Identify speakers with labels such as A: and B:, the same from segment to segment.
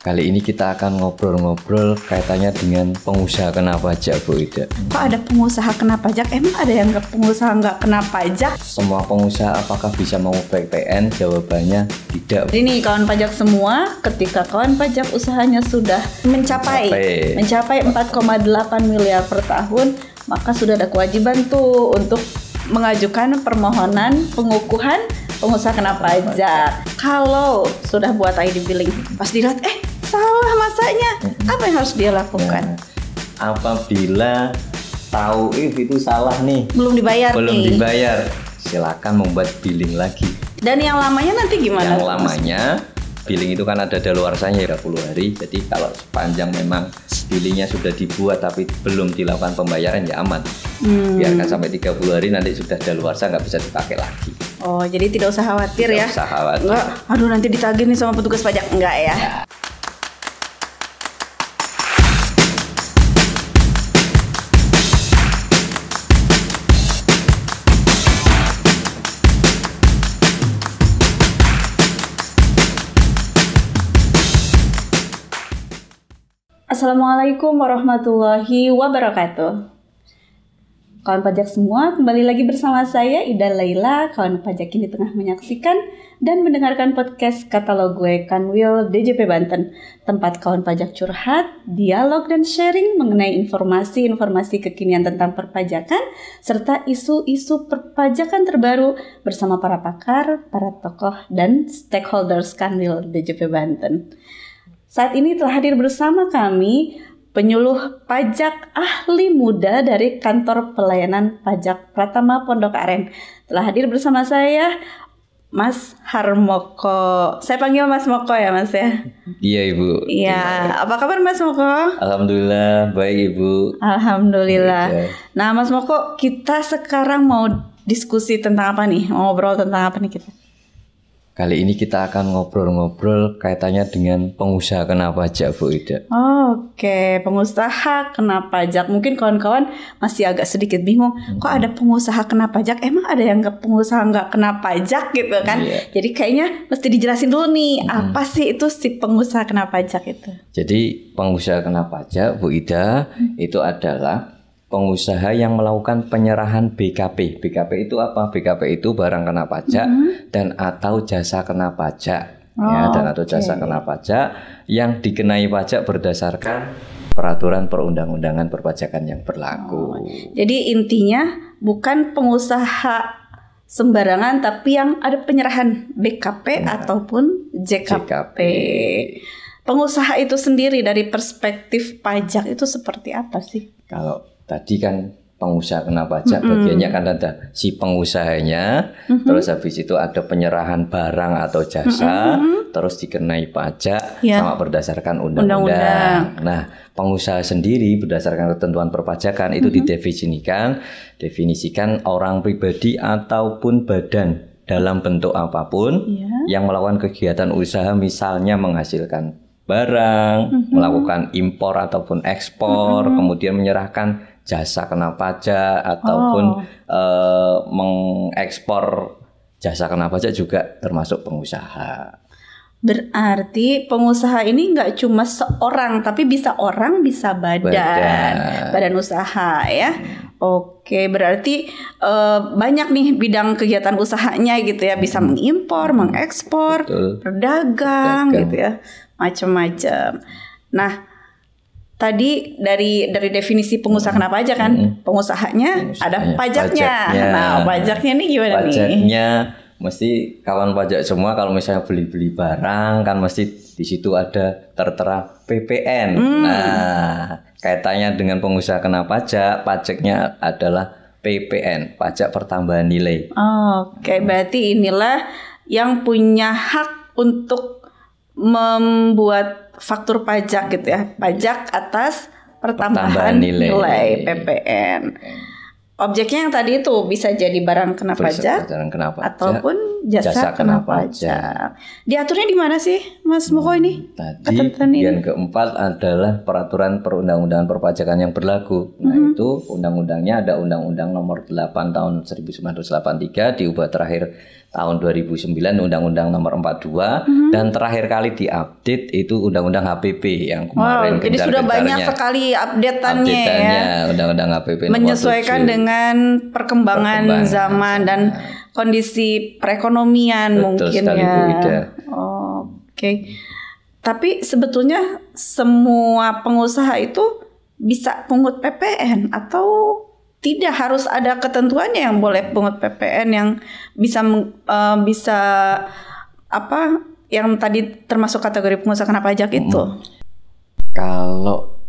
A: Kali ini kita akan ngobrol-ngobrol kaitannya dengan pengusaha kena pajak, Bu Ida.
B: Kok ada pengusaha kena pajak? Emang ada yang pengusaha nggak kena pajak?
A: Semua pengusaha apakah bisa mau PPN? Jawabannya tidak.
B: Jadi nih kawan pajak semua, ketika kawan pajak usahanya sudah mencapai 4,8 miliar per tahun, maka sudah ada kewajiban tuh untuk mengajukan permohonan pengukuhan pengusaha kena pajak. Kalau sudah buat ID billing, pas dilihat salah masanya, apa yang harus dia lakukan?
A: Apabila tahu itu salah nih,
B: belum dibayar,
A: silakan membuat billing lagi.
B: Dan yang lamanya nanti gimana?
A: Yang lamanya billing itu kan ada daluarsanya 30 hari. Jadi kalau sepanjang memang billingnya sudah dibuat tapi belum dilakukan pembayaran ya aman. Biarkan sampai 30 hari, nanti sudah daluarsa nggak bisa dipakai lagi.
B: Oh, jadi tidak usah khawatir ya?
A: Tidak usah khawatir.
B: Enggak, aduh nanti ditagih nih sama petugas pajak. Enggak ya? Assalamualaikum warahmatullahi wabarakatuh. Kawan pajak semua, kembali lagi bersama saya Ida Laila. Kawan pajak ini tengah menyaksikan dan mendengarkan podcast Katalog Gue Kanwil DJP Banten, tempat kawan pajak curhat, dialog dan sharing mengenai informasi-informasi kekinian tentang perpajakan serta isu-isu perpajakan terbaru bersama para pakar, para tokoh dan stakeholders Kanwil DJP Banten. Saat ini telah hadir bersama kami penyuluh pajak ahli muda dari Kantor Pelayanan Pajak Pratama Pondok Aren. Telah hadir bersama saya Mas Harmoko. Saya panggil Mas Moko ya Mas ya?
A: Iya Ibu.
B: Iya. Apa kabar Mas Moko?
A: Alhamdulillah baik Ibu.
B: Alhamdulillah.
A: Baik.
B: Nah Mas Moko, kita sekarang mau diskusi tentang apa nih? Mau ngobrol tentang apa nih kita?
A: Kali ini kita akan ngobrol-ngobrol kaitannya dengan pengusaha kena pajak, Bu Ida.
B: Oke, pengusaha kena pajak. Mungkin kawan-kawan masih agak sedikit bingung. Kok ada pengusaha kena pajak? Emang ada yang pengusaha nggak kena pajak gitu kan? Jadi kayaknya mesti dijelasin dulu nih, apa sih itu si pengusaha kena pajak itu?
A: Jadi pengusaha kena pajak, Bu Ida, itu adalah pengusaha yang melakukan penyerahan BKP. BKP itu apa? BKP itu barang kena pajak dan atau jasa kena pajak. Atau jasa kena pajak yang dikenai pajak berdasarkan peraturan perundang-undangan perpajakan yang berlaku.
B: Jadi intinya bukan pengusaha sembarangan, tapi yang ada penyerahan BKP ataupun JKP. Pengusaha itu sendiri dari perspektif pajak itu seperti apa sih?
A: Kalau tadi kan pengusaha kena pajak, bagiannya kan ada si pengusahanya, terus habis itu ada penyerahan barang atau jasa, terus dikenai pajak sama berdasarkan undang-undang. Nah, pengusaha sendiri berdasarkan ketentuan perpajakan itu didefinisikan orang pribadi ataupun badan dalam bentuk apapun yang melakukan kegiatan usaha, misalnya menghasilkan barang, melakukan impor ataupun ekspor, kemudian menyerahkan jasa kena pajak ataupun mengekspor jasa kena pajak juga termasuk pengusaha.
B: Berarti pengusaha ini nggak cuma seorang, tapi bisa orang, bisa badan usaha ya. Oke, berarti banyak nih bidang kegiatan usahanya gitu ya, bisa mengimpor, mengekspor, berdagang gitu ya, macam-macam. Nah, tadi dari definisi pengusaha kena pajak kan, pengusahanya ada pajaknya. Nah, pajaknya ini gimana nih?
A: Pajaknya mesti kawan pajak semua kalau misalnya beli barang kan mesti di situ ada tertera PPN. Nah, kaitannya dengan pengusaha kena pajak, pajaknya adalah PPN, pajak pertambahan nilai.
B: Oke, berarti inilah yang punya hak untuk membuat faktur pajak gitu ya, pajak atas pertambahan nilai PPN. Objeknya yang tadi itu bisa jadi barang kena pajak ataupun jasa kena pajak. Diaturnya di mana sih, Mas Moko ini?
A: Tadi yang keempat adalah peraturan perundang-undangan perpajakan yang berlaku. Nah, itu undang-undangnya ada Undang-Undang Nomor 8 tahun 1983, diubah terakhir tahun 2009 Undang-Undang Nomor 42, dan terakhir kali diupdate itu Undang-Undang HPP yang kemarin.
B: Jadi sudah banyak sekali update-annya ya.
A: Undang-Undang HPP
B: menyesuaikan dengan perkembangan zaman dan kondisi perekonomian. Betul mungkin sekali, ya. Bu Ida. Oke. Tapi sebetulnya semua pengusaha itu bisa pungut PPN atau tidak, harus ada ketentuannya yang boleh pungut PPN yang bisa apa yang tadi termasuk kategori pengusaha kena pajak itu?
A: Kalau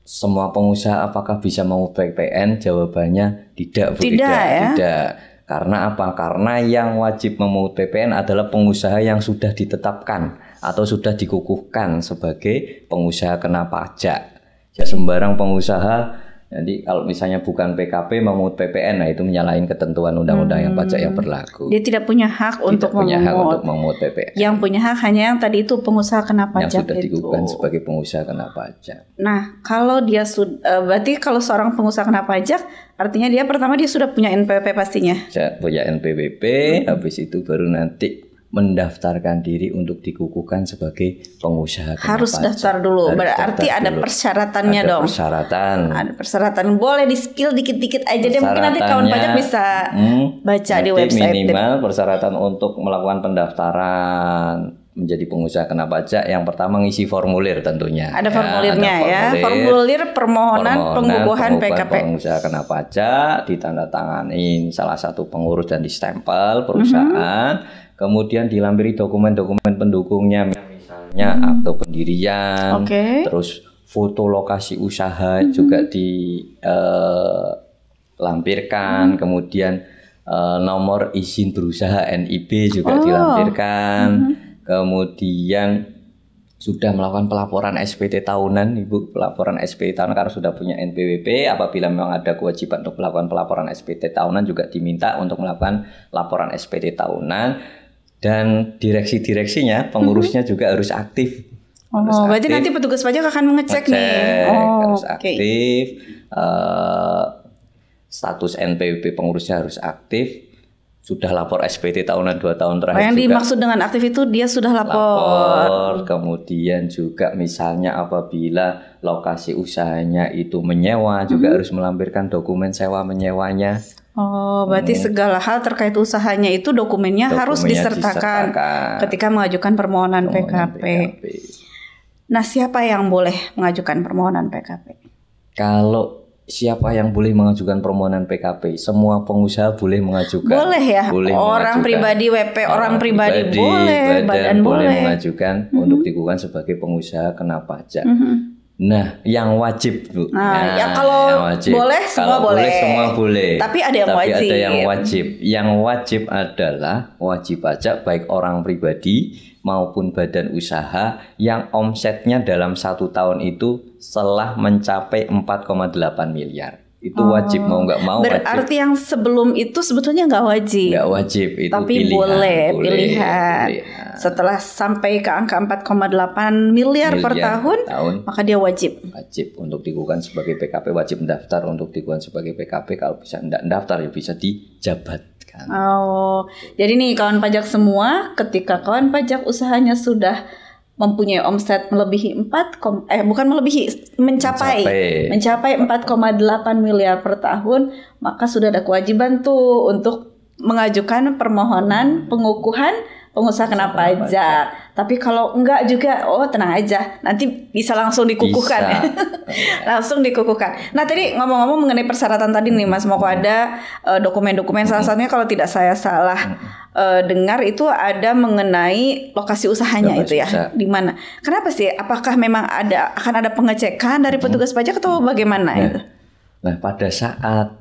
A: semua pengusaha apakah bisa mengungut PPN? Jawabannya tidak, Bu. Tidak. Karena apa? Karena yang wajib memungut PPN adalah pengusaha yang sudah ditetapkan atau sudah dikukuhkan sebagai pengusaha kena pajak. Ya, sembarang pengusaha, jadi kalau misalnya bukan PKP memungut PPN, nah itu menyalahi ketentuan undang-undang yang pajak yang berlaku. Dia
B: tidak punya hak untuk
A: memungut PPN.
B: Yang punya hak hanya yang tadi itu pengusaha kena pajak
A: yang sudah dikukuhkan sebagai pengusaha kena pajak.
B: Nah, kalau dia berarti kalau seorang pengusaha kena pajak, artinya dia pertama dia sudah punya NPWP pastinya.
A: Punya NPWP, habis itu baru nanti mendaftarkan diri untuk dikukuhkan sebagai pengusaha kena
B: harus
A: pajak.
B: Daftar dulu. Berarti ada persyaratannya dong. Ada persyaratan. Boleh di spill dikit-dikit aja deh, mungkin nanti kawan pajak bisa baca di website.
A: Minimal persyaratan untuk melakukan pendaftaran menjadi pengusaha kena pajak, yang pertama ngisi formulir tentunya.
B: Ada formulirnya ya. Formulir permohonan pengukuhan PKP.
A: Pengusaha kena pajak ditandatangani salah satu pengurus dan distempel perusahaan. Kemudian dilampiri dokumen-dokumen pendukungnya, misalnya akte pendirian, terus foto lokasi usaha juga dilampirkan, kemudian nomor izin berusaha NIB juga dilampirkan, kemudian sudah melakukan pelaporan SPT tahunan, Ibu, pelaporan SPT tahunan karena sudah punya NPWP. Apabila memang ada kewajiban untuk melakukan pelaporan SPT tahunan, juga diminta untuk melakukan laporan SPT tahunan. Dan direksi-direksinya, pengurusnya juga harus aktif.
B: Berarti nanti petugas pajak akan mengecek nih.
A: Harus aktif. Status NPWP pengurusnya harus aktif. Sudah lapor SPT tahunan 2 tahun terakhir.
B: Yang dimaksud dengan aktif itu dia sudah lapor.
A: Kemudian juga misalnya apabila lokasi usahanya itu menyewa, juga harus melampirkan dokumen sewa menyewanya.
B: Berarti segala hal terkait usahanya itu dokumennya harus disertakan ketika mengajukan permohonan PKP. Nah, siapa yang boleh mengajukan permohonan PKP?
A: Kalau siapa yang boleh mengajukan permohonan PKP? Semua pengusaha boleh mengajukan.
B: Boleh ya? Orang pribadi, WP orang pribadi boleh, badan boleh
A: mengajukan untuk dikukuhkan sebagai pengusaha kena pajak. Nah, yang wajib, Bu.
B: Ya kalau wajib. Boleh, semua boleh.
A: Semua boleh.
B: Tapi ada yang wajib.
A: Ada yang wajib. Yang wajib adalah wajib pajak baik orang pribadi maupun badan usaha yang omsetnya dalam 1 tahun itu telah mencapai 4,8 miliar. Itu wajib, mau nggak mau
B: berarti wajib. Yang sebelum itu sebetulnya nggak wajib.
A: Nggak wajib, itu
B: tapi pilihan. Setelah sampai ke angka 4,8 miliar per tahun, maka dia wajib.
A: Wajib untuk dikukuhkan sebagai PKP, wajib mendaftar untuk dikukuhkan sebagai PKP. Kalau bisa enggak daftar ya bisa dijabatkan.
B: Jadi nih kawan pajak semua, ketika kawan pajak usahanya sudah mempunyai omset melebihi mencapai 4,8 miliar per tahun, maka sudah ada kewajiban tuh untuk mengajukan permohonan pengukuhan pengusaha kena pajak. Tapi kalau enggak juga, tenang aja, nanti bisa langsung dikukuhkan ya. Langsung dikukuhkan. Nah, tadi ngomong-ngomong mengenai persyaratan tadi nih Mas Moko, ada dokumen-dokumen, salah satunya kalau tidak saya salah dengar itu ada mengenai lokasi usahanya itu ya. Di mana? Kenapa sih? Apakah memang akan ada pengecekan dari petugas pajak atau bagaimana itu?
A: Nah, pada saat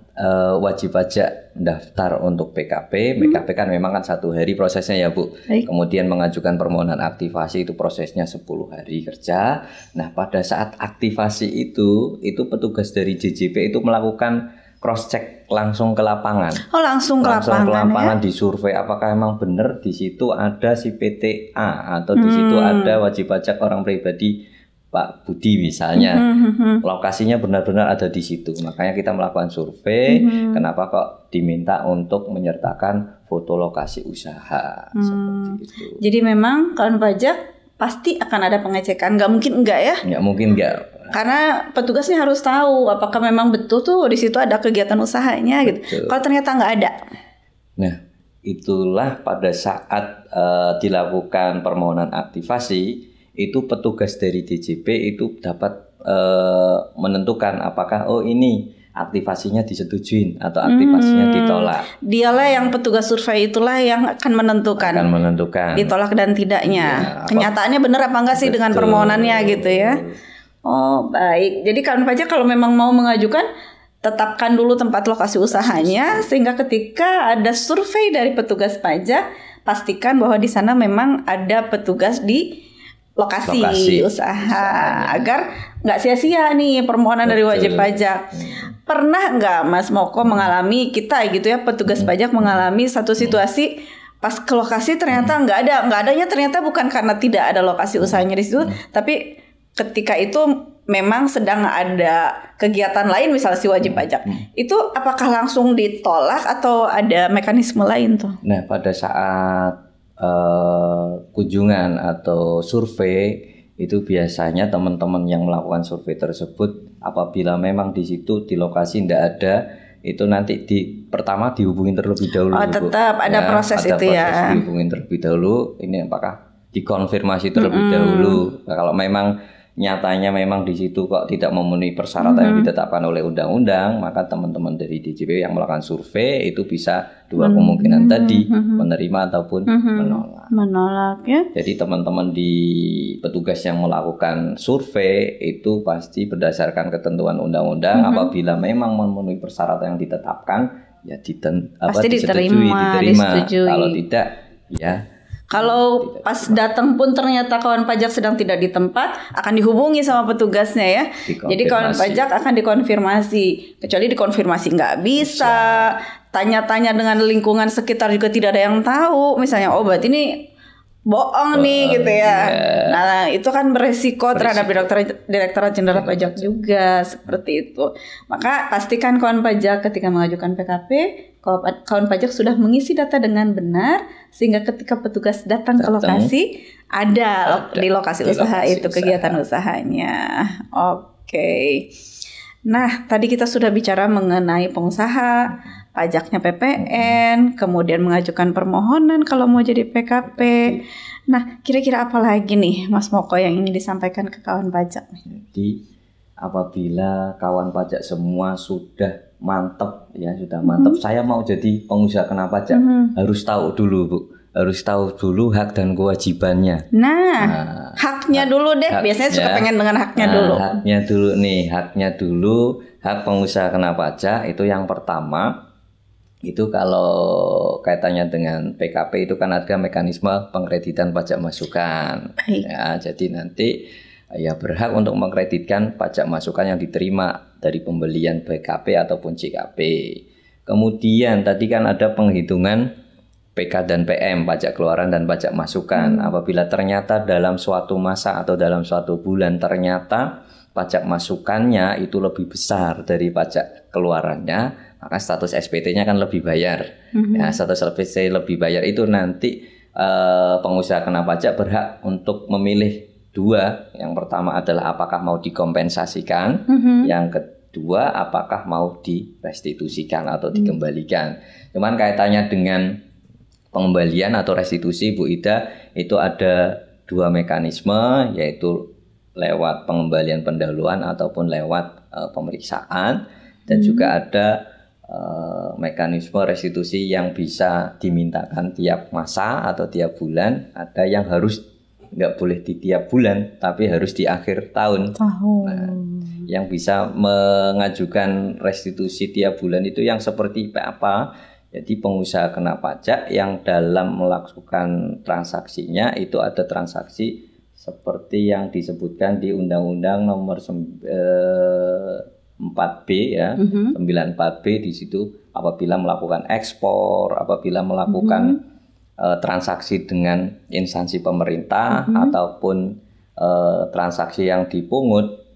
A: wajib pajak daftar untuk PKP, PKP kan memang kan 1 hari prosesnya ya, Bu. Kemudian mengajukan permohonan aktivasi itu prosesnya 10 hari kerja. Nah, pada saat aktivasi itu petugas dari JJP itu melakukan cross check langsung ke lapangan.
B: Oh, langsung ke lapangan
A: ya? Disurvei apakah emang benar di situ ada si PTA atau di situ ada wajib pajak orang pribadi Pak Budi misalnya. Lokasinya benar-benar ada di situ. Makanya kita melakukan survei. Kenapa kok diminta untuk menyertakan foto lokasi usaha seperti itu.
B: Jadi memang kawan pajak pasti akan ada pengecekan. Nggak mungkin enggak ya?
A: Nggak mungkin enggak.
B: Karena petugasnya harus tahu apakah memang betul tuh di situ ada kegiatan usahanya gitu. Kalau ternyata nggak ada.
A: Nah, itulah pada saat dilakukan permohonan aktivasi, itu petugas dari DJP itu dapat menentukan apakah ini aktivasinya disetujuin atau aktivasinya ditolak.
B: Dialah yang petugas survei itulah yang akan menentukan. Ditolak dan tidaknya. Ya, kenyataannya benar apa enggak sih dengan permohonannya gitu ya. Oh, baik. Jadi kawan pajak kalau memang mau mengajukan, tetapkan dulu tempat lokasi usahanya sehingga ketika ada survei dari petugas pajak, pastikan bahwa di sana memang ada petugas di lokasi usaha agar nggak sia-sia nih permohonan dari wajib pajak. Pernah nggak Mas Moko mengalami kita gitu ya petugas pajak mengalami satu situasi pas ke lokasi ternyata nggak adanya ternyata bukan karena tidak ada lokasi usahanya di situ, tapi ketika itu memang sedang ada kegiatan lain misalnya si wajib pajak. Itu apakah langsung ditolak atau ada mekanisme lain tuh?
A: Nah, pada saat kunjungan atau survei itu biasanya teman-teman yang melakukan survei tersebut apabila memang di situ di lokasi tidak ada, itu nanti pertama dihubungin terlebih dahulu.
B: Oh, tetap ada proses itu ya.
A: Dihubungin terlebih dahulu. Ini apakah dikonfirmasi terlebih dahulu. Nah, kalau memang nyatanya memang di situ kok tidak memenuhi persyaratan yang ditetapkan oleh undang-undang, maka teman-teman dari DJP yang melakukan survei itu bisa dua kemungkinan tadi, menerima ataupun
B: menolak ya.
A: Jadi teman-teman di petugas yang melakukan survei itu pasti berdasarkan ketentuan undang-undang, apabila memang memenuhi persyaratan yang ditetapkan ya
B: pasti
A: diterima. Kalau tidak ya.
B: Kalau pas datang pun ternyata kawan pajak sedang tidak di tempat, akan dihubungi sama petugasnya ya. Jadi kawan pajak akan dikonfirmasi. Kecuali dikonfirmasi nggak bisa, tanya-tanya dengan lingkungan sekitar juga tidak ada yang tahu. Misalnya, oh berarti ini bohong nih gitu ya. Nah itu kan beresiko terhadap Direktorat Jenderal Pajak juga seperti itu. Maka pastikan kawan pajak ketika mengajukan PKP, kawan pajak sudah mengisi data dengan benar sehingga ketika petugas datang ke lokasi ada di lokasi usaha itu kegiatan usahanya. Oke. Nah, tadi kita sudah bicara mengenai pengusaha, pajaknya PPN, kemudian mengajukan permohonan kalau mau jadi PKP. Nah, kira-kira apa lagi nih Mas Moko yang ingin disampaikan ke kawan pajak?
A: Jadi, apabila kawan pajak semua sudah mantap ya, saya mau jadi pengusaha kena pajak, harus tahu dulu Bu. Harus tahu dulu hak dan kewajibannya.
B: Nah haknya dulu deh. Biasanya suka pengen dengan haknya dulu.
A: Haknya dulu. Hak pengusaha kena pajak itu yang pertama. Itu kalau kaitannya dengan PKP itu kan ada mekanisme pengkreditan pajak masukan. Ya, jadi nanti ya berhak untuk mengkreditkan pajak masukan yang diterima dari pembelian PKP ataupun JKP. Kemudian tadi kan ada penghitungan PK dan PM, pajak keluaran dan pajak masukan. Apabila ternyata dalam suatu masa atau dalam suatu bulan ternyata pajak masukannya itu lebih besar dari pajak keluarannya, maka status SPT-nya kan lebih bayar. Ya, status SPT lebih bayar itu nanti pengusaha kena pajak berhak untuk memilih dua. Yang pertama adalah apakah mau dikompensasikan, yang kedua apakah mau direstitusikan atau dikembalikan. Cuman kaitannya dengan pengembalian atau restitusi Bu Ida itu ada dua mekanisme, yaitu lewat pengembalian pendahuluan ataupun lewat pemeriksaan, dan juga ada mekanisme restitusi yang bisa dimintakan tiap masa atau tiap bulan. Ada yang harus nggak boleh di tiap bulan tapi harus di akhir tahun. Nah, yang bisa mengajukan restitusi tiap bulan itu yang seperti apa? Jadi pengusaha kena pajak yang dalam melakukan transaksinya itu ada transaksi seperti yang disebutkan di Undang-Undang nomor 94B ya, 94B di situ apabila melakukan ekspor, apabila melakukan transaksi dengan instansi pemerintah ataupun transaksi yang dipungut.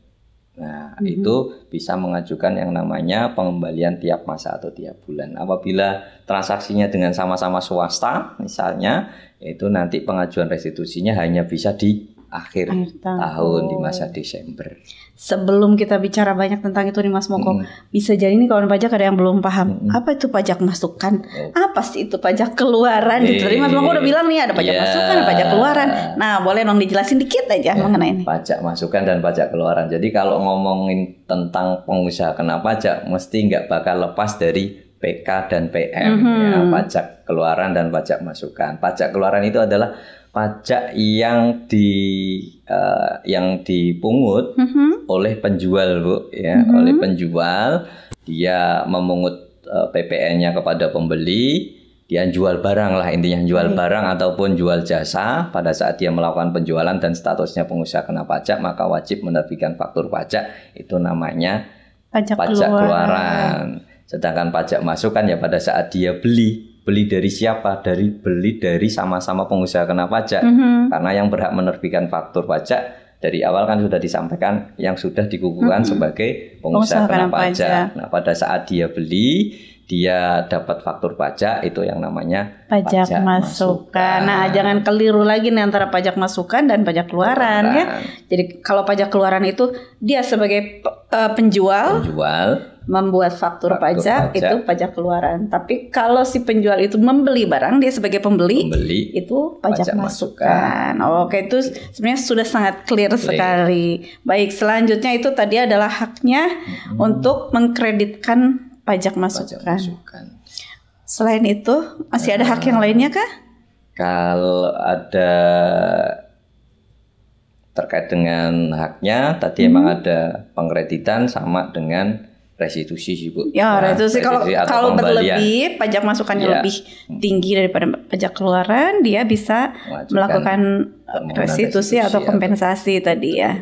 A: Nah, itu bisa mengajukan yang namanya pengembalian tiap masa atau tiap bulan. Apabila transaksinya dengan sama-sama swasta misalnya, itu nanti pengajuan restitusinya hanya bisa di akhir tahun di masa Desember.
B: Sebelum kita bicara banyak tentang itu nih Mas Moko, bisa jadi nih kawan pajak ada yang belum paham apa itu pajak masukan, apa sih itu pajak keluaran gitu. Tadi Mas Moko udah bilang nih ada pajak masukan, ada pajak keluaran. Nah, boleh dong dijelasin dikit aja mengenai ini.
A: Pajak masukan dan pajak keluaran. Jadi kalau ngomongin tentang pengusaha kena pajak, mesti nggak bakal lepas dari PK dan PM, ya, pajak keluaran dan pajak masukan. Pajak keluaran itu adalah pajak yang dipungut oleh penjual, Bu, ya, oleh penjual. Dia memungut PPN-nya kepada pembeli, dia jual barang lah, intinya jual barang ataupun jual jasa. Pada saat dia melakukan penjualan dan statusnya pengusaha kena pajak, maka wajib menerbitkan faktur pajak, itu namanya pajak keluaran. Sedangkan pajak masukan ya pada saat dia beli dari siapa? Beli dari sama-sama pengusaha kena pajak. Karena yang berhak menerbitkan faktur pajak dari awal kan sudah disampaikan yang sudah dikukuhkan sebagai pengusaha kena pajak. Nah, pada saat dia beli, dia dapat faktur pajak, itu yang namanya
B: pajak masukan. Nah, jangan keliru lagi nih antara pajak masukan dan pajak keluaran ya. Jadi kalau pajak keluaran itu dia sebagai penjual membuat faktur pajak itu pajak keluaran. Tapi kalau si penjual itu membeli barang, dia sebagai pembeli itu pajak masukan. Oke, itu sebenarnya sudah sangat clear sekali. Baik, selanjutnya itu tadi adalah haknya untuk mengkreditkan pajak masukan. Selain itu masih ada hak yang lainnya kah?
A: Kalau ada terkait dengan haknya tadi emang ada pengkreditan sama dengan restitusi sih, Bu.
B: Ya, restitusi kalau berlebih, pajak masukannya lebih tinggi daripada pajak keluaran, dia bisa melakukan restitusi atau kompensasi tadi ya.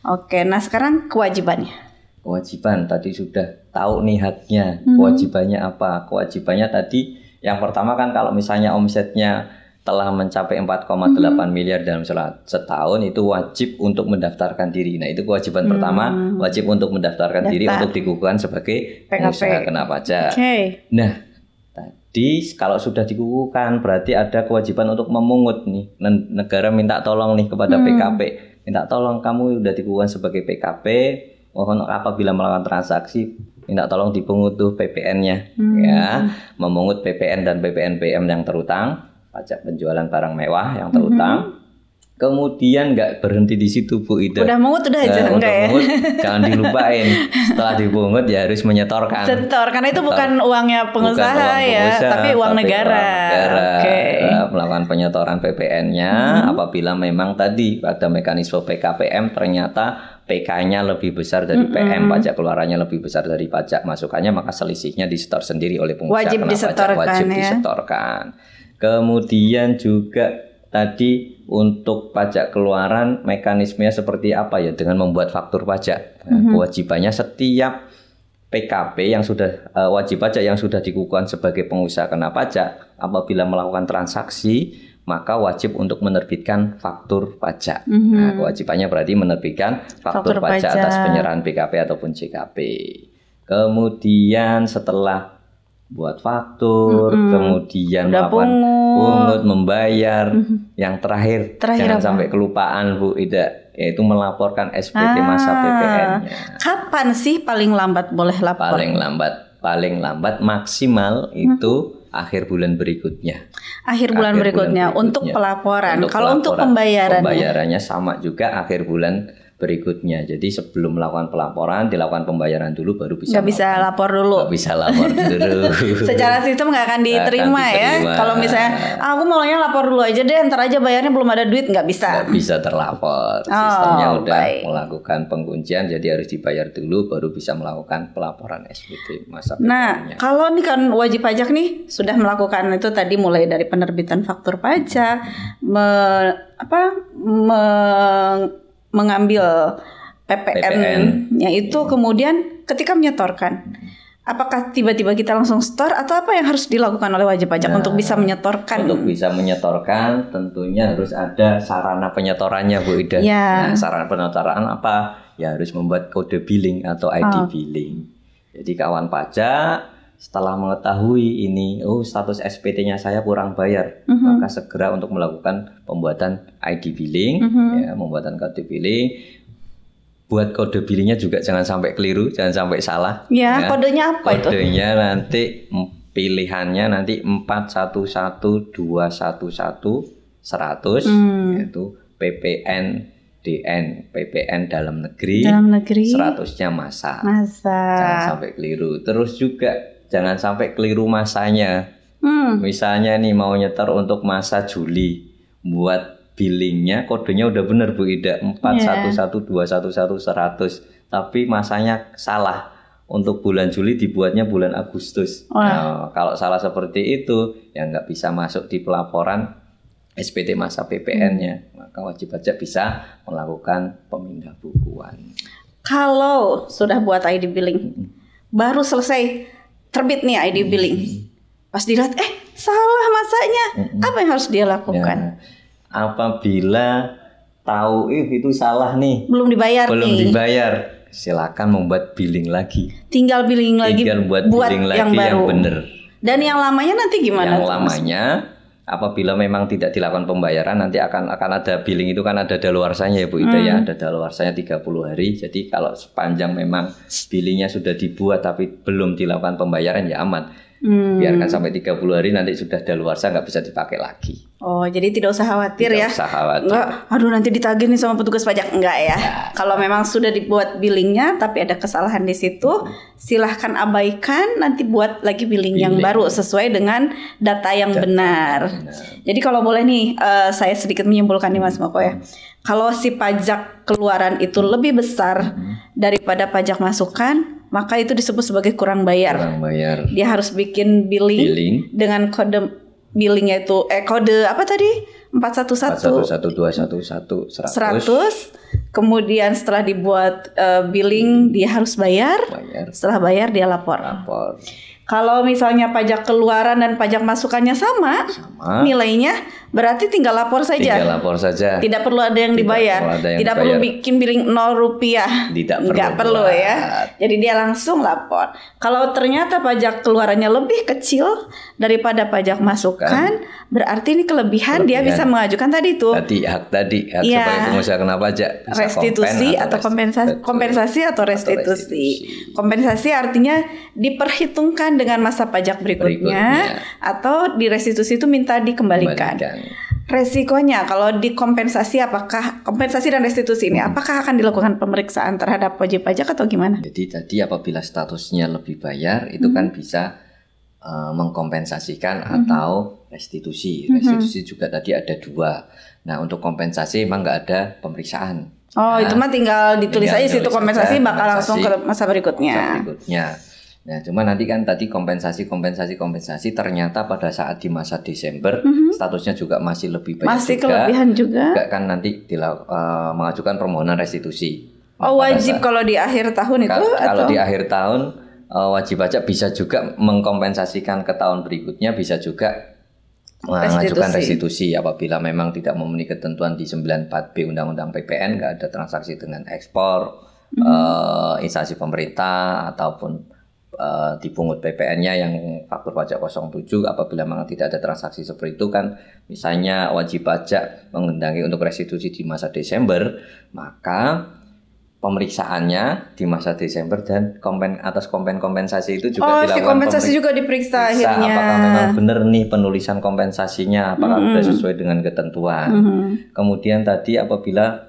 B: Oke, nah sekarang kewajibannya.
A: Kewajiban tadi sudah tahu nih haknya. Kewajibannya apa? Kewajibannya tadi yang pertama kan kalau misalnya omsetnya telah mencapai 4,8 miliar dalam setahun, itu wajib untuk mendaftarkan diri. Nah, itu kewajiban pertama, wajib untuk mendaftarkan diri untuk dikukuhkan sebagai pengusaha kena pajak. Nah, tadi kalau sudah dikukuhkan berarti ada kewajiban untuk memungut nih. Negara minta tolong nih kepada PKP. Minta tolong, kamu sudah dikukuhkan sebagai PKP, mohon apabila melakukan transaksi minta tolong dipungut tuh PPN-nya ya, memungut PPN dan PPN PM yang terutang, pajak penjualan barang mewah yang terutang. Kemudian nggak berhenti di situ, Bu Ida.
B: Udah mungut udah aja enggak ya?
A: Jangan dilupain. Setelah dipungut ya harus menyetorkan.
B: Karena itu bukan uangnya pengusaha, tapi uang negara.
A: Melakukan penyetoran PPN-nya apabila memang tadi pada mekanisme PKPM ternyata PK-nya lebih besar dari PM, pajak keluarannya lebih besar dari pajak masukannya, maka selisihnya disetor sendiri oleh pengusaha kena pajak, wajib disetorkan. Kemudian juga tadi untuk pajak keluaran mekanismenya seperti apa ya, dengan membuat faktur pajak. Kewajibannya setiap PKP yang sudah wajib pajak yang sudah dikukuhkan sebagai pengusaha kena pajak, apabila melakukan transaksi maka wajib untuk menerbitkan faktur pajak. Nah, kewajibannya berarti menerbitkan faktur pajak atas penyerahan PKP ataupun JKP. Kemudian setelah buat faktur, kemudian melakukan pungut, membayar, yang terakhir jangan sampai kelupaan, Bu Ida, yaitu melaporkan SPT masa PPN-nya.
B: Kapan sih paling lambat boleh lapor?
A: Paling lambat maksimal itu akhir bulan berikutnya.
B: Akhir bulan berikutnya untuk pelaporan. Kalau untuk pembayarannya
A: sama juga akhir bulan berikutnya. Jadi sebelum melakukan pelaporan dilakukan pembayaran dulu, baru bisa.
B: Nggak bisa lapor dulu. Secara sistem nggak akan diterima ya. Kalau misalnya aku maunya lapor dulu aja deh, ntar aja bayarnya belum ada duit, nggak bisa.
A: Nggak bisa terlapor. Sistemnya udah melakukan penguncian, jadi harus dibayar dulu baru bisa melakukan pelaporan SPT masa PPN-nya.
B: Nah, kalau nih kan wajib pajak nih sudah melakukan itu tadi, mulai dari penerbitan faktur pajak, mengambil PPN-nya itu, kemudian ketika menyetorkan, apakah tiba-tiba kita langsung store atau apa yang harus dilakukan oleh wajib pajak untuk bisa menyetorkan?
A: Untuk bisa menyetorkan tentunya harus ada sarana penyetorannya Bu Ida. Nah, sarana penyetoran apa? Ya harus membuat kode billing atau ID billing. Jadi kawan pajak setelah mengetahui ini, status SPT-nya saya kurang bayar, maka segera untuk melakukan pembuatan ID billing, ya, membuatan kode billing. Buat kode billingnya juga jangan sampai keliru, jangan sampai salah.
B: Ya, kodenya apa itu?
A: Kodenya nanti pilihannya nanti 411211 100, yaitu PPN dalam negeri 100-nya masa. Jangan sampai keliru. Terus juga jangan sampai keliru masanya. Misalnya nih mau nyetor untuk masa Juli, buat billingnya kodenya udah bener Bu Ida 411211 100, tapi masanya salah. Untuk bulan Juli dibuatnya bulan Agustus. Nah, kalau salah seperti itu ya nggak bisa masuk di pelaporan SPT masa PPN-nya, maka wajib pajak bisa melakukan pemindah bukuan.
B: Kalau sudah buat ID billing, baru selesai terbit nih ID billing, pas dilihat salah masanya, apa yang harus dia lakukan?
A: Ya, apabila tahu itu salah nih,
B: belum dibayar,
A: silakan membuat billing lagi.
B: Tinggal billing lagi,
A: buat billing lagi yang baru, yang benar.
B: Dan yang lamanya nanti gimana?
A: Yang lamanya apabila memang tidak dilakukan pembayaran, nanti akan ada billing itu kan ada daluarsanya ya Bu Ida ya, ada daluarsanya 30 hari. Jadi kalau sepanjang memang billingnya sudah dibuat tapi belum dilakukan pembayaran ya aman. Biarkan sampai 30 hari, nanti sudah daluarsa nggak bisa dipakai lagi.
B: Oh, jadi tidak usah khawatir ya?
A: Tidak usah khawatir.
B: Enggak, aduh nanti ditagih nih sama petugas pajak, enggak ya? Kalau memang sudah dibuat billingnya tapi ada kesalahan di situ, silahkan abaikan, nanti buat lagi billing yang baru sesuai dengan data yang benar. Jadi kalau boleh nih, saya sedikit menyimpulkan nih Mas Moko ya. Kalau si pajak keluaran itu lebih besar daripada pajak masukan, maka itu disebut sebagai kurang bayar. Dia harus bikin billing dengan kode billingnya itu kode apa tadi? 411211 100. Kemudian setelah dibuat billing dia harus bayar. Setelah bayar dia lapor. Kalau misalnya pajak keluaran dan pajak masukannya sama nilainya, berarti tinggal lapor saja. Tidak perlu ada yang dibayar. Tidak perlu bikin billing 0 rupiah. Nggak perlu ya. Jadi dia langsung lapor. Kalau ternyata pajak keluarannya lebih kecil daripada pajak masukan, berarti ini kelebihan. Dia bisa mengajukan tadi itu.
A: Hak sebagai pengusaha kena pajak.
B: Restitusi atau kompensasi atau restitusi. Kompensasi artinya diperhitungkan dengan masa pajak berikutnya. Atau di restitusi itu minta dikembalikan. Resikonya kalau dikompensasi, apakah kompensasi dan restitusi ini apakah akan dilakukan pemeriksaan terhadap wajib pajak atau gimana?
A: Jadi tadi apabila statusnya lebih bayar itu kan bisa mengkompensasikan atau restitusi. Restitusi juga tadi ada 2. Nah untuk kompensasi emang nggak ada pemeriksaan.
B: Itu mah tinggal ditulis aja situ kompensasi bakal langsung ke masa berikutnya.
A: Nah, cuma nanti kan tadi kompensasi ternyata pada saat di masa Desember statusnya juga masih lebih banyak.
B: Masih kelebihan juga.
A: Kan nanti mengajukan permohonan restitusi.
B: Wajib kalau di akhir tahun itu?
A: Kalau di akhir tahun wajib pajak bisa juga mengkompensasikan ke tahun berikutnya, bisa juga mengajukan restitusi apabila memang tidak memenuhi ketentuan di 94B Undang-Undang PPN, nggak ada transaksi dengan ekspor, instansi pemerintah ataupun dipungut PPN-nya yang faktur pajak 07. Apabila memang tidak ada transaksi seperti itu kan, misalnya wajib pajak menghendaki untuk restitusi di masa Desember, maka pemeriksaannya di masa Desember dan kompensasi itu juga dilakukan.
B: Kompensasi juga diperiksa akhirnya.
A: Apakah memang benar nih penulisan kompensasinya, apakah sudah sesuai dengan ketentuan. Kemudian tadi apabila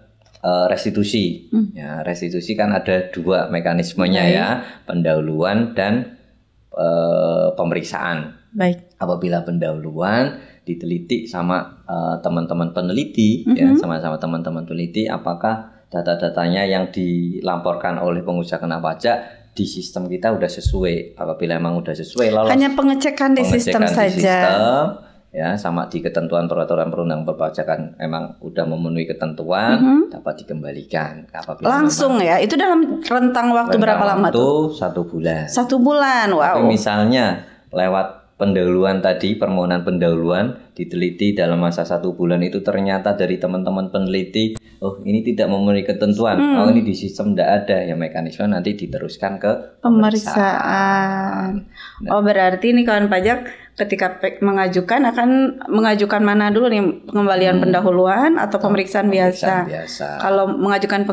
A: restitusi, ya restitusi kan ada 2 mekanismenya ya, pendahuluan dan pemeriksaan. Apabila pendahuluan diteliti sama teman-teman peneliti, ya sama-sama teman-teman peneliti, apakah data-datanya yang dilaporkan oleh pengusaha kena pajak di sistem kita udah sesuai. Apabila memang udah sesuai, lolos.
B: Hanya pengecekan di sistem saja.
A: ya, sama di ketentuan peraturan perundang perpajakan emang udah memenuhi ketentuan, dapat dikembalikan apabila
B: langsung ya. Itu dalam rentang waktu berapa lama tuh?
A: 1 bulan.
B: 1 bulan, wow.
A: Tapi misalnya lewat pendahuluan tadi, permohonan pendahuluan diteliti dalam masa 1 bulan itu ternyata dari teman-teman peneliti, oh ini tidak memenuhi ketentuan, oh ini di sistem tidak ada, ya mekanisme nanti diteruskan ke pemeriksaan.
B: Oh berarti ini kawan pajak ketika mengajukan akan mengajukan mana dulu nih, pengembalian pendahuluan atau pemeriksaan biasa? Kalau mengajukan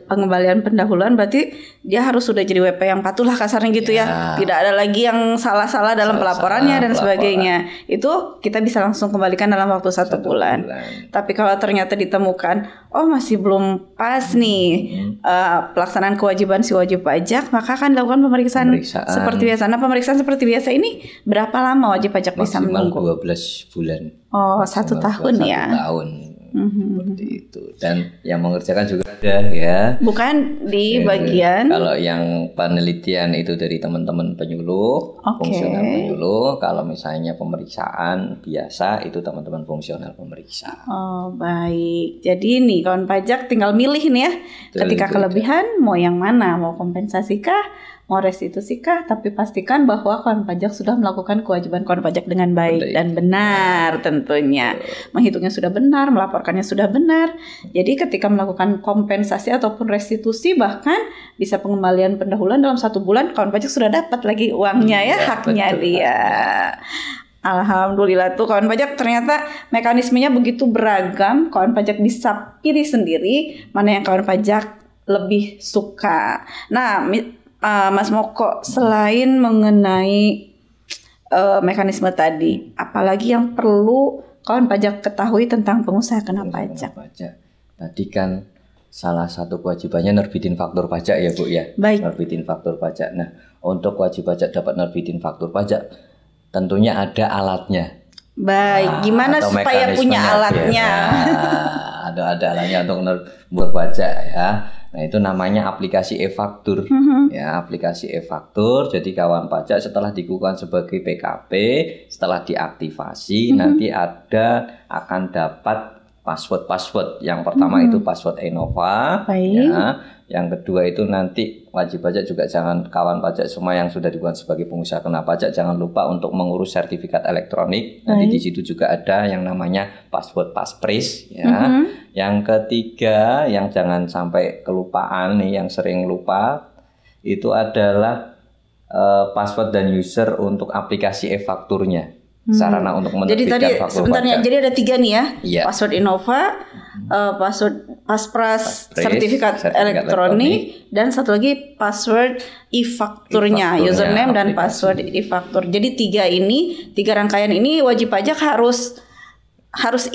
B: pengembalian pendahuluan berarti dia harus sudah jadi WP yang patuh lah kasarnya gitu ya. Tidak ada lagi yang salah-salah dalam pelaporannya dan sebagainya. Itu kita bisa langsung kembalikan dalam waktu 1 bulan. Tapi kalau ternyata ditemukan oh masih belum pas nih pelaksanaan kewajiban si wajib pajak, maka akan dilakukan pemeriksaan seperti biasa. Nah, pemeriksaan seperti biasa ini berapa lama wajib pajak bisa menunggu?
A: 12 bulan.
B: Oh, 1 tahun ya.
A: 1 tahun. Seperti itu. Dan yang mengerjakan juga ada ya.
B: Bukan di bagian.
A: Kalau yang penelitian itu dari teman-teman penyuluh, fungsional penyuluh. Kalau misalnya pemeriksaan biasa itu teman-teman fungsional pemeriksa.
B: Oh baik. Jadi nih kawan pajak tinggal milih nih ya. Ketika kelebihan mau yang mana? Mau kompensasi kah? Mau restitusi kah? Tapi pastikan bahwa kawan pajak sudah melakukan kewajiban kawan pajak dengan baik dan benar tentunya. Menghitungnya sudah benar, melaporkannya sudah benar. Jadi ketika melakukan kompensasi ataupun restitusi, bahkan bisa pengembalian pendahuluan dalam 1 bulan, kawan pajak sudah dapat lagi uangnya ya, haknya dia. Alhamdulillah tuh kawan pajak, ternyata mekanismenya begitu beragam. Kawan pajak bisa pilih sendiri mana yang kawan pajak lebih suka. Nah, Mas Moko, selain mengenai mekanisme tadi, apalagi yang perlu kawan pajak ketahui tentang pengusaha kena pajak?
A: Tadi kan salah satu kewajibannya nerbitin faktur pajak ya Bu ya.
B: Baik.
A: Nerbitin faktur pajak. Nah, untuk wajib pajak dapat nerbitin faktur pajak, tentunya ada alatnya.
B: Baik, gimana supaya punya alatnya?
A: Ya, ada alatnya untuk membuat pajak ya. Nah, itu namanya aplikasi e-faktur. Ya, aplikasi e-faktur. Jadi kawan pajak setelah dikukuhkan sebagai PKP, setelah diaktifasi nanti akan dapat password. Yang pertama itu password Enova. Ya. Yang kedua itu nanti wajib pajak juga jangan, kawan pajak semua yang sudah dikukuhkan sebagai pengusaha kena pajak jangan lupa untuk mengurus sertifikat elektronik. Nanti di situ juga ada yang namanya password passphrase ya. Yang ketiga yang jangan sampai kelupaan nih, yang sering lupa itu adalah password dan user untuk aplikasi e-fakturnya. Sarana untuk menerbitkan faktur pajak.
B: Jadi ada 3 nih ya. Password Innova, password Paspras, sertifikat elektronik, dan satu lagi password e-fakturnya, username dan password e-faktur. Jadi 3 rangkaian ini wajib pajak harus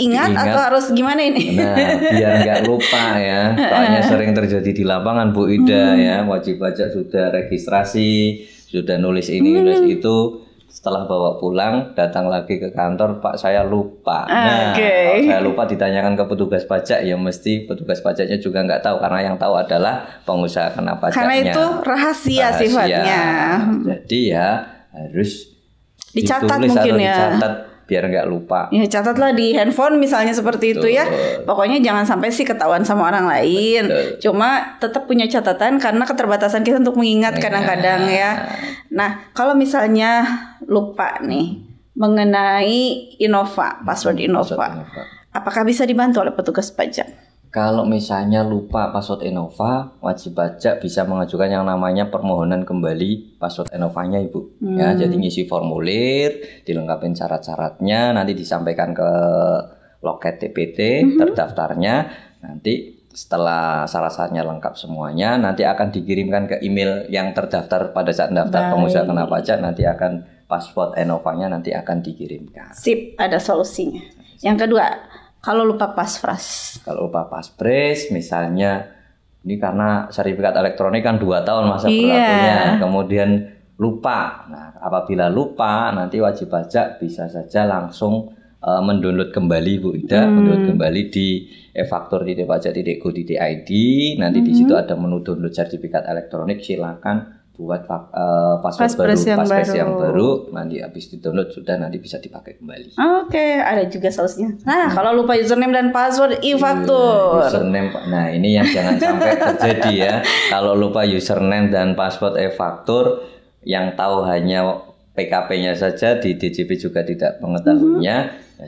B: ingat atau harus gimana ini?
A: Nah, biar nggak lupa ya. Soalnya sering terjadi di lapangan Bu Ida ya. Wajib pajak sudah registrasi, sudah nulis ini, nulis itu. Setelah bawa pulang, datang lagi ke kantor, Pak saya lupa. Nah, kalau saya lupa ditanyakan ke petugas pajak, ya mesti petugas pajaknya juga nggak tahu, karena yang tahu adalah pengusaha kena pajaknya.
B: Karena itu rahasia sifatnya.
A: Jadi ya harus
B: dicatat
A: ditulis
B: mungkin
A: atau
B: ya.
A: Dicatat biar nggak lupa.
B: Ya catatlah di handphone misalnya seperti itu ya. Pokoknya jangan sampai sih ketahuan sama orang lain. Cuma tetap punya catatan karena keterbatasan kita untuk mengingat kadang-kadang ya. Nah, kalau misalnya lupa nih mengenai Innova, password Innova, apakah bisa dibantu oleh petugas pajak?
A: Kalau misalnya lupa password Innova, wajib pajak bisa mengajukan yang namanya permohonan kembali password Innovanya Ibu. Ya, jadi ngisi formulir, dilengkapi syarat-syaratnya, nanti disampaikan ke loket TPT terdaftarnya. Nanti setelah syarat-syaratnya lengkap semuanya, nanti akan dikirimkan ke email yang terdaftar pada saat daftar pengusaha kena pajak. Nanti akan password Innovanya nanti akan dikirimkan.
B: Sip, ada solusinya. Yang kedua, kalau lupa paspras.
A: Kalau lupa paspres, misalnya ini karena sertifikat elektronik kan 2 tahun masa berlakunya, kemudian lupa. Nah, apabila lupa, nanti wajib pajak bisa saja langsung mendownload kembali Bu Ida, mendownload kembali di e-faktur.pajak.go.id. Nanti di situ ada menu download sertifikat elektronik, silakan buat password yang baru, nanti habis di-download sudah nanti bisa dipakai kembali.
B: Oke, ada juga solusinya. Nah, kalau lupa username dan password e-faktur.
A: Username, nah ini yang jangan sampai terjadi ya. Kalau lupa username dan password e-faktur, yang tahu hanya PKP-nya saja, di DJP juga tidak mengetahuinya. Ya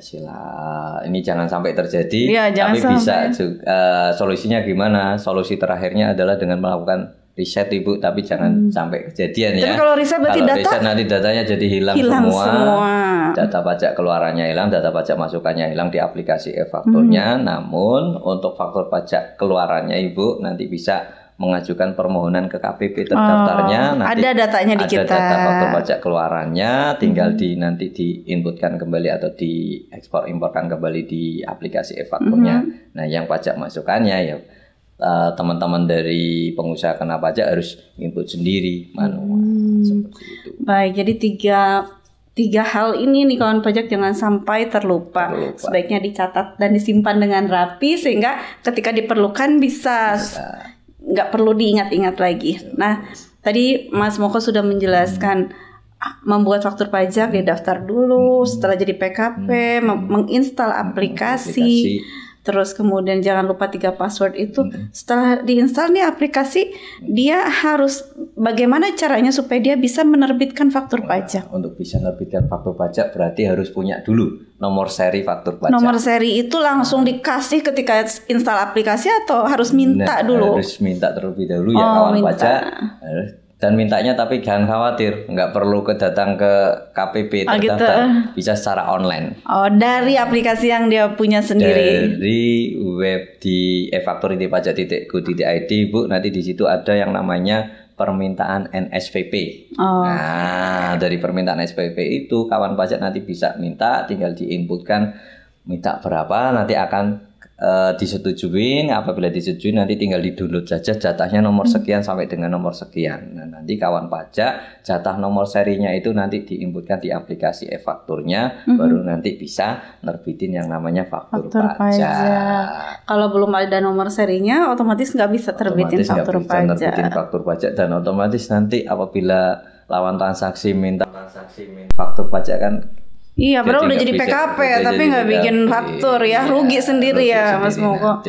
A: ini jangan sampai terjadi.
B: Ya,
A: tapi bisa juga, solusinya gimana? Solusi terakhirnya adalah dengan melakukan riset Ibu, tapi jangan sampai kejadian ya.
B: Tapi kalau riset berarti
A: riset nanti datanya jadi hilang semua. Data pajak keluarannya hilang, data pajak masukannya hilang di aplikasi e-fakturnya. Namun untuk faktur pajak keluarannya Ibu nanti bisa mengajukan permohonan ke KPP terdaftarnya. Nanti
B: ada datanya di kita.
A: Ada data faktur pajak keluarannya, tinggal nanti diinputkan kembali atau diekspor-imporkan kembali di aplikasi e-fakturnya. Nah, yang pajak masukannya ya teman-teman dari pengusaha kena pajak harus input sendiri manual seperti itu.
B: Baik, jadi tiga hal ini nih kawan pajak jangan sampai terlupa. Sebaiknya dicatat dan disimpan dengan rapi sehingga ketika diperlukan bisa. Nggak perlu diingat-ingat lagi. Nah, tadi Mas Moko sudah menjelaskan membuat faktur pajak didaftar dulu, setelah jadi PKP, menginstal aplikasi. Terus kemudian jangan lupa 3 password itu. Setelah diinstal nih aplikasi, dia harus bagaimana caranya supaya dia bisa menerbitkan faktur pajak.
A: Untuk bisa menerbitkan faktur pajak berarti harus punya dulu nomor seri faktur pajak.
B: Nomor seri itu langsung dikasih ketika install aplikasi atau harus minta dulu?
A: Harus minta terlebih dahulu ya kawan pajak. Dan mintanya tapi jangan khawatir, nggak perlu datang ke KPP terdaftar, bisa secara online.
B: Dari aplikasi yang dia punya sendiri.
A: Dari web di e-faktur.pajak.go.id Bu, nanti di situ ada yang namanya permintaan NSPP. Nah, dari permintaan SPP itu kawan pajak nanti bisa minta, tinggal diinputkan minta berapa, nanti akan disetujuin. Apabila disetujui nanti tinggal di-download saja jatahnya nomor sekian sampai dengan nomor sekian. Nah, nanti kawan pajak jatah nomor serinya itu nanti diinputkan di aplikasi e-fakturnya, baru nanti bisa nerbitin yang namanya faktur pajak.
B: Kalau belum ada nomor serinya otomatis nggak bisa terbitin faktur pajak.
A: Nerbitin faktur pajak, dan otomatis nanti apabila lawan transaksi minta faktur pajak kan.
B: Iya, padahal udah jadi PKP tapi nggak bikin faktur ya, rugi sendiri ya Mas Moko.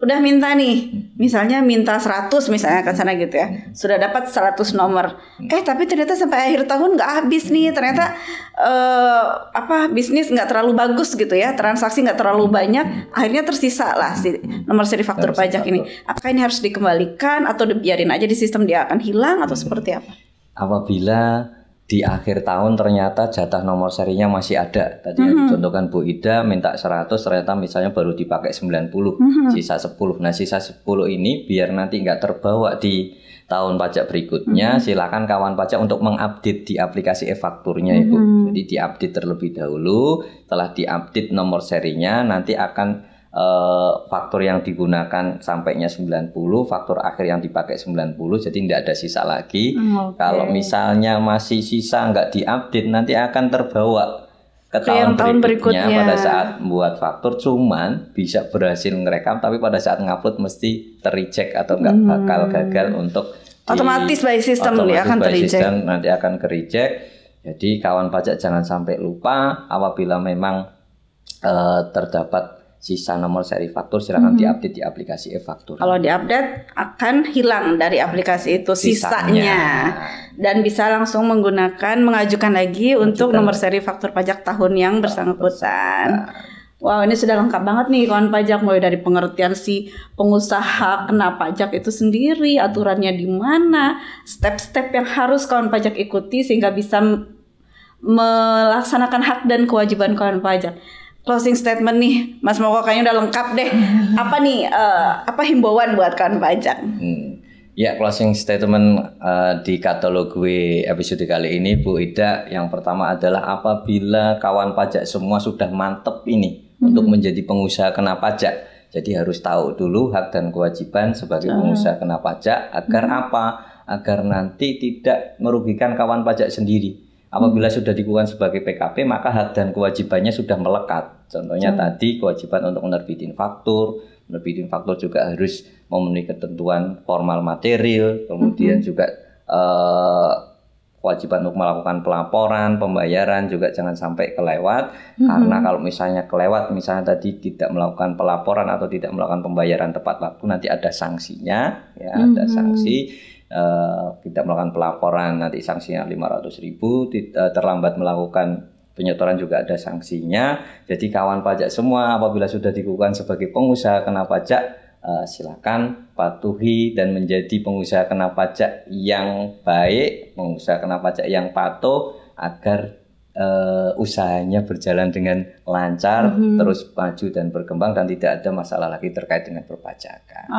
B: Udah minta nih, misalnya minta 100 misalnya ke sana gitu ya, sudah dapat 100 nomor. Tapi ternyata sampai akhir tahun nggak habis nih, ternyata bisnis nggak terlalu bagus gitu ya, transaksi nggak terlalu banyak, akhirnya tersisa lah si nomor seri faktur pajak ini. Apakah ini harus dikembalikan atau dibiarin aja di sistem dia akan hilang atau seperti apa?
A: Apabila di akhir tahun ternyata jatah nomor serinya masih ada. Tadi yang dicontohkan Bu Ida minta 100, ternyata misalnya baru dipakai 90, sisa 10. Nah, sisa 10 ini biar nanti nggak terbawa di tahun pajak berikutnya, silakan kawan pajak untuk mengupdate di aplikasi e-fakturnya Ibu. Jadi diupdate terlebih dahulu, setelah diupdate nomor serinya nanti akan faktur yang digunakan sampainya 90, faktur akhir yang dipakai 90, jadi tidak ada sisa lagi. Kalau misalnya masih sisa nggak diupdate, nanti akan terbawa ke tahun berikutnya pada saat membuat faktur, cuman bisa berhasil ngerekam, tapi pada saat ngupload mesti ter-reject atau nggak bakal gagal untuk
B: otomatis by system dia akan ter-reject.
A: Nanti akan ke-reject. Jadi kawan pajak jangan sampai lupa, apabila memang terdapat sisa nomor seri faktur, silakan diupdate di aplikasi e-faktur.
B: Kalau diupdate akan hilang dari aplikasi itu sisanya. Dan bisa langsung mengajukan lagi untuk nomor seri faktur pajak tahun yang bersangkutan. Wow, ini sudah lengkap banget nih kawan pajak, mulai dari pengertian si pengusaha kena pajak itu sendiri, aturannya di mana, step-step yang harus kawan pajak ikuti sehingga bisa melaksanakan hak dan kewajiban kawan pajak. Closing statement nih, Mas Moko kayaknya udah lengkap deh. Apa nih, himbauan buat kawan pajak?
A: Ya, closing statement di katalog gue episode kali ini Bu Ida, yang pertama adalah apabila kawan pajak semua sudah mantep ini untuk menjadi pengusaha kena pajak, jadi harus tahu dulu hak dan kewajiban sebagai pengusaha kena pajak agar apa? Agar nanti tidak merugikan kawan pajak sendiri. Apabila sudah dikukuhkan sebagai PKP, maka hak dan kewajibannya sudah melekat. Contohnya tadi kewajiban untuk menerbitin faktur juga harus memenuhi ketentuan formal material, kemudian juga kewajiban untuk melakukan pelaporan, pembayaran juga jangan sampai kelewat. Karena kalau misalnya kelewat, misalnya tadi tidak melakukan pelaporan atau tidak melakukan pembayaran tepat waktu, nanti ada sanksinya, ya ada sanksi. Tidak melakukan pelaporan nanti sanksinya 500.000, terlambat melakukan penyetoran juga ada sanksinya. Jadi kawan pajak semua, apabila sudah dikukuhkan sebagai pengusaha kena pajak, silakan patuhi dan menjadi pengusaha kena pajak yang baik, pengusaha kena pajak yang patuh, agar usahanya berjalan dengan lancar, terus maju dan berkembang, dan tidak ada masalah lagi terkait dengan perpajakan.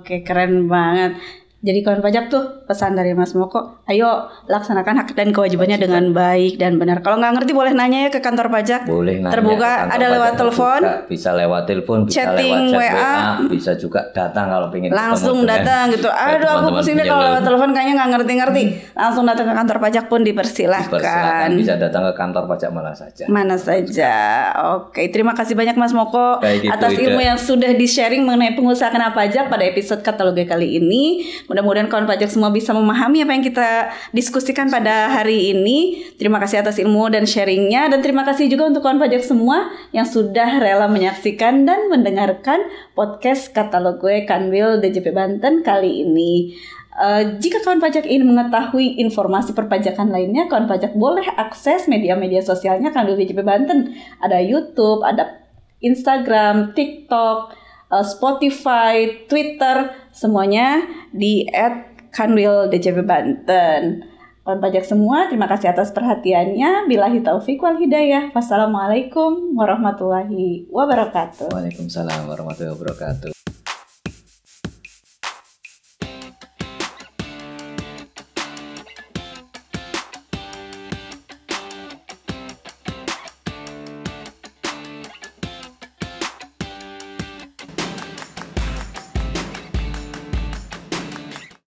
B: Oke, keren banget. Jadi kawan pajak tuh pesan dari Mas Moko, ayo laksanakan hak dan kewajibannya dengan baik dan benar. Kalau nggak ngerti boleh nanya ya ke kantor pajak.
A: Boleh nanya.
B: Terbuka, ada lewat telepon.
A: Bisa lewat telepon, bisa
B: chatting,
A: lewat chat
B: WA.
A: Bisa juga datang kalau pengen
B: langsung datang gitu. Aduh, aku pusing deh kalau lewat telepon kayaknya nggak ngerti-ngerti. Langsung datang ke kantor pajak pun dipersilahkan.
A: Bisa datang ke kantor pajak mana saja.
B: Oke, terima kasih banyak Mas Moko atas ilmu yang sudah di-sharing mengenai pengusaha kena pajak pada episode Katalog kali ini. Mudah-mudahan kawan pajak semua bisa memahami apa yang kita diskusikan pada hari ini. Terima kasih atas ilmu dan sharingnya, dan terima kasih juga untuk kawan pajak semua yang sudah rela menyaksikan dan mendengarkan podcast Katalog Gue Kanwil DJP Banten kali ini. Jika kawan pajak ingin mengetahui informasi perpajakan lainnya, kawan pajak boleh akses media-media sosialnya Kanwil DJP Banten. Ada YouTube, ada Instagram, TikTok, Spotify, Twitter, semuanya di @kanwil_DJP Banten. Kawan pajak semua, terima kasih atas perhatiannya. Billahi taufiq wal hidayah. Wassalamualaikum warahmatullahi wabarakatuh.
A: Waalaikumsalam warahmatullahi wabarakatuh.